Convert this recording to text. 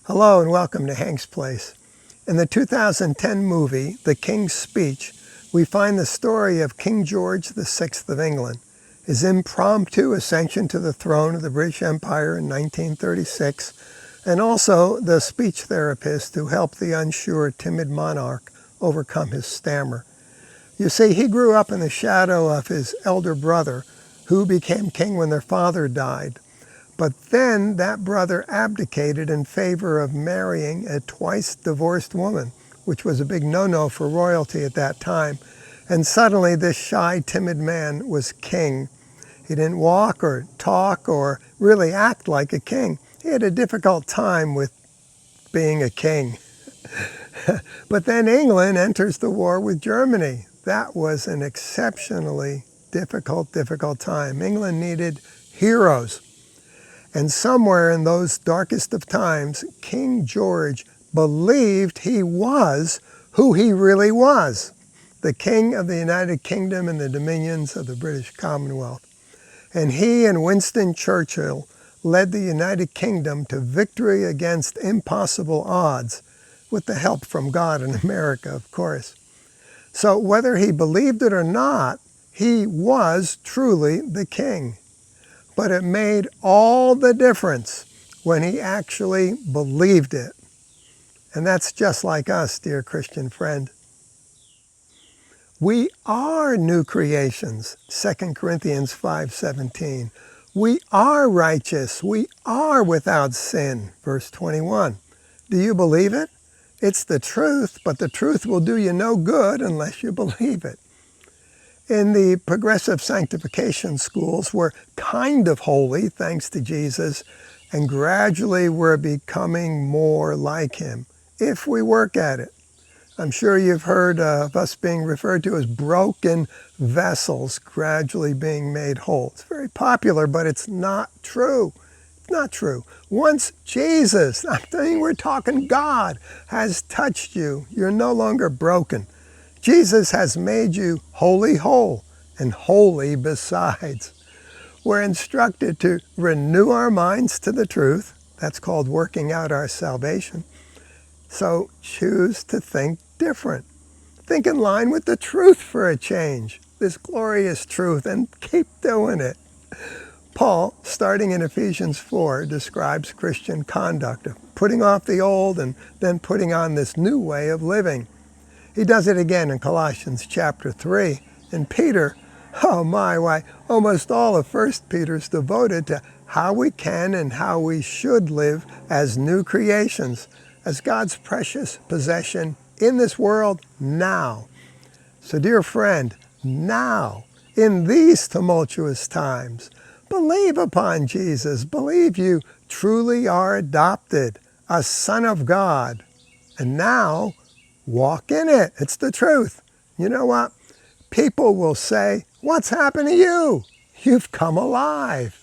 Hello and welcome to Hank's Place. In the 2010 movie, The King's Speech, we find the story of King George VI of England, his impromptu ascension to the throne of the British Empire in 1936, and also the speech therapist who helped the unsure, timid monarch overcome his stammer. You see, he grew up in the shadow of his elder brother, who became king when their father died. But then that brother abdicated in favor of marrying a twice-divorced woman, which was a big no-no for royalty at that time. And suddenly this shy, timid man was king. He didn't walk or talk or really act like a king. He had a difficult time with being a king. But then England enters the war with Germany. That was an exceptionally difficult time. England needed heroes. And somewhere in those darkest of times, King George believed he was who he really was, the King of the United Kingdom and the dominions of the British Commonwealth. And he and Winston Churchill led the United Kingdom to victory against impossible odds, with the help from God and America, of course. So whether he believed it or not, he was truly the king. But it made all the difference when he actually believed it. And that's just like us, dear Christian friend. We are new creations, 2 Corinthians 5:17. We are righteous. We are without sin, verse 21. Do you believe it? It's the truth, but the truth will do you no good unless you believe it. In the progressive sanctification schools, we're kind of holy, thanks to Jesus, and gradually we're becoming more like him, if we work at it. I'm sure you've heard of us being referred to as broken vessels, gradually being made whole. It's very popular, but it's not true. It's not true. Once Jesus, I'm telling you, we're talking God, has touched you, you're no longer broken. Jesus has made you wholly whole and holy besides. We're instructed to renew our minds to the truth. That's called working out our salvation. So choose to think different. Think in line with the truth for a change, this glorious truth, and keep doing it. Paul, starting in Ephesians 4, describes Christian conduct of putting off the old and then putting on this new way of living. He does it again in Colossians chapter 3. And Peter, why, almost all of 1 Peter's devoted to how we can and how we should live as new creations, as God's precious possession in this world now. So dear friend, now, in these tumultuous times, believe upon Jesus. Believe you truly are adopted, a son of God. And now, walk in it. It's the truth. You know what? People will say, "What's happened to you? You've come alive."